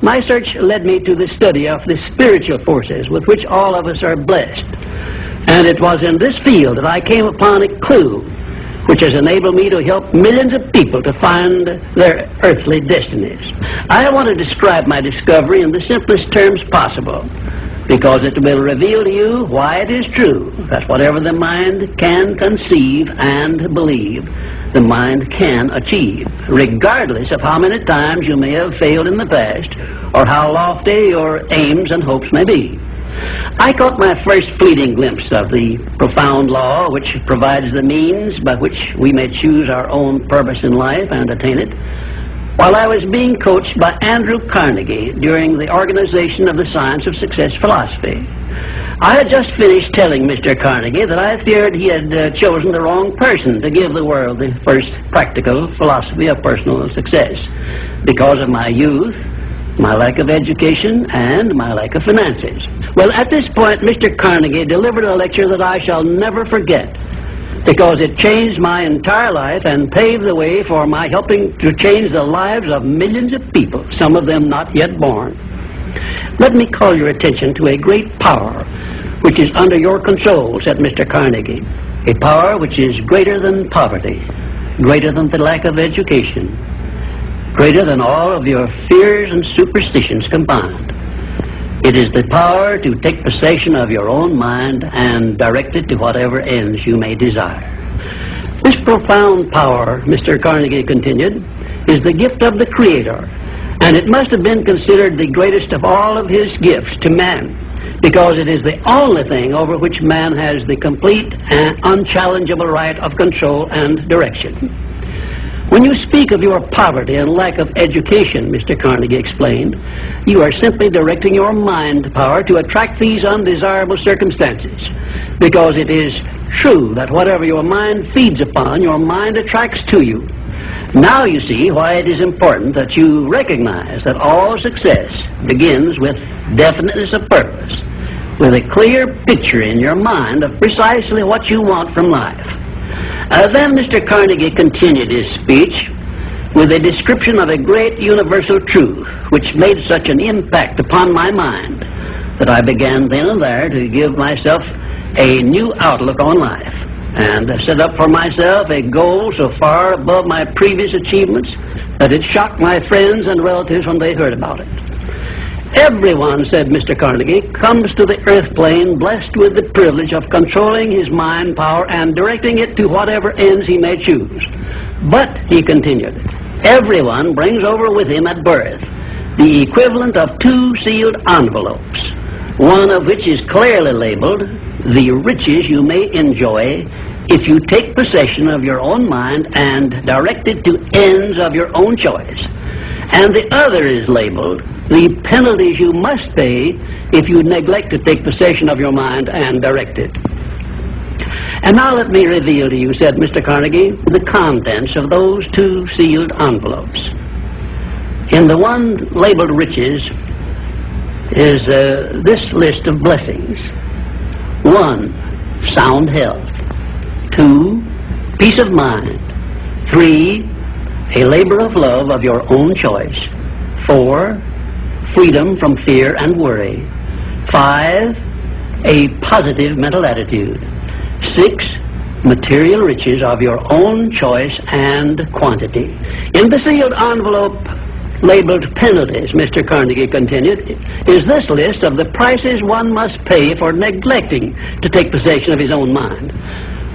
My search led me to the study of the spiritual forces with which all of us are blessed. And it was in this field that I came upon a clue which has enabled me to help millions of people to find their earthly destinies. I want to describe my discovery in the simplest terms possible, because it will reveal to you why it is true that whatever the mind can conceive and believe, the mind can achieve, regardless of how many times you may have failed in the past or how lofty your aims and hopes may be. I caught my first fleeting glimpse of the profound law which provides the means by which we may choose our own purpose in life and attain it, while I was being coached by Andrew Carnegie during the organization of the Science of Success philosophy. I had just finished telling Mr. Carnegie that I feared he had chosen the wrong person to give the world the first practical philosophy of personal success because of my youth, my lack of education, and my lack of finances. Well, at this point, Mr. Carnegie delivered a lecture that I shall never forget, because it changed my entire life and paved the way for my helping to change the lives of millions of people, some of them not yet born. Let me call your attention to a great power which is under your control, said Mr. Carnegie, a power which is greater than poverty, greater than the lack of education, greater than all of your fears and superstitions combined. It is the power to take possession of your own mind and direct it to whatever ends you may desire. This profound power, Mr. Carnegie continued, is the gift of the Creator, and it must have been considered the greatest of all of his gifts to man, because it is the only thing over which man has the complete and unchallengeable right of control and direction. When you speak of your poverty and lack of education, Mr. Carnegie explained, you are simply directing your mind power to attract these undesirable circumstances, because it is true that whatever your mind feeds upon, your mind attracts to you. Now you see why it is important that you recognize that all success begins with definiteness of purpose, with a clear picture in your mind of precisely what you want from life. Then Mr. Carnegie continued his speech with a description of a great universal truth which made such an impact upon my mind that I began then and there to give myself a new outlook on life and set up for myself a goal so far above my previous achievements that it shocked my friends and relatives when they heard about it. Everyone, said Mr. Carnegie, comes to the earth plane blessed with the privilege of controlling his mind power and directing it to whatever ends he may choose. But, he continued, everyone brings over with him at birth the equivalent of 2 sealed envelopes, one of which is clearly labeled, the riches you may enjoy if you take possession of your own mind and direct it to ends of your own choice. And the other is labeled, the penalties you must pay if you neglect to take possession of your mind and direct it. And now let me reveal to you, said Mr. Carnegie, the contents of those 2 sealed envelopes. In the one labeled riches is this list of blessings. 1, sound health. 2, peace of mind. 3, a labor of love of your own choice. 4, freedom from fear and worry. 5, a positive mental attitude. 6, material riches of your own choice and quantity. In the sealed envelope labeled penalties, Mr. Carnegie continued, is this list of the prices one must pay for neglecting to take possession of his own mind.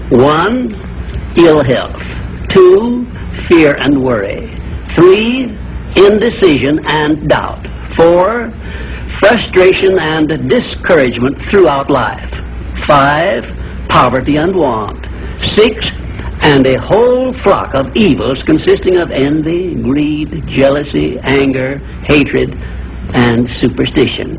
1, ill health. 2, fear and worry. 3, indecision and doubt. 4, frustration and discouragement throughout life. 5, poverty and want. 6, and a whole flock of evils consisting of envy, greed, jealousy, anger, hatred, and superstition.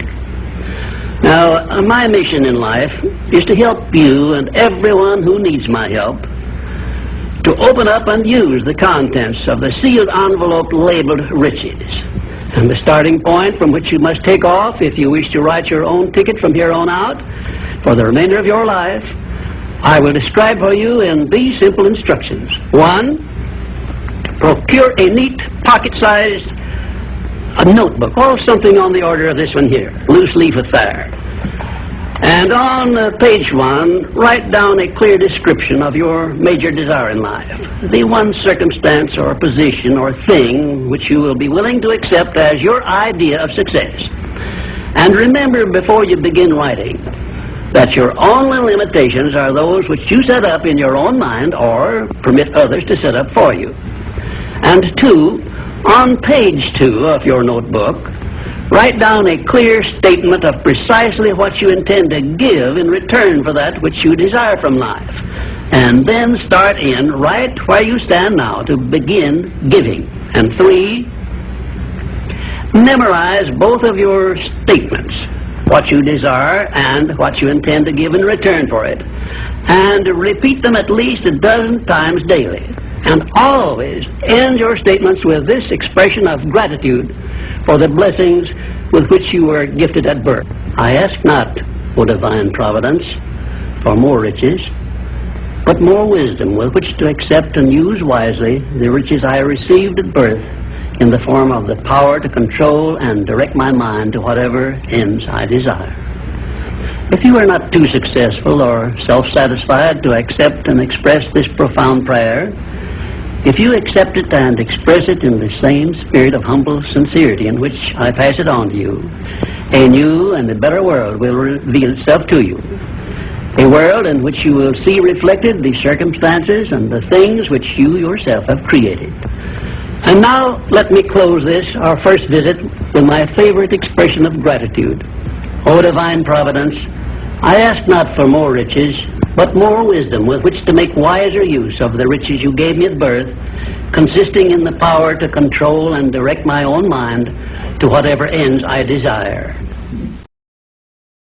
Now, my mission in life is to help you and everyone who needs my help to open up and use the contents of the sealed envelope labeled riches. And the starting point from which you must take off if you wish to write your own ticket from here on out for the remainder of your life, I will describe for you in these simple instructions. 1, procure a neat pocket-sized a notebook, or something on the order of this one here, loose leaf affair. And on page 1, write down a clear description of your major desire in life, the one circumstance or position or thing which you will be willing to accept as your idea of success. And remember before you begin writing that your only limitations are those which you set up in your own mind or permit others to set up for you. And 2, on page 2 of your notebook, write down a clear statement of precisely what you intend to give in return for that which you desire from life. And then start in right where you stand now to begin giving. And 3, memorize both of your statements, what you desire and what you intend to give in return for it. And repeat them at least a dozen times daily. And always end your statements with this expression of gratitude for the blessings with which you were gifted at birth. I ask not, O divine providence, for more riches, but more wisdom with which to accept and use wisely the riches I received at birth in the form of the power to control and direct my mind to whatever ends I desire. If you are not too successful or self-satisfied to accept and express this profound prayer, if you accept it and express it in the same spirit of humble sincerity in which I pass it on to you, a new and a better world will reveal itself to you. A world in which you will see reflected the circumstances and the things which you yourself have created. And now let me close this, our first visit, with my favorite expression of gratitude. O divine providence, I ask not for more riches, but more wisdom with which to make wiser use of the riches you gave me at birth, consisting in the power to control and direct my own mind to whatever ends I desire.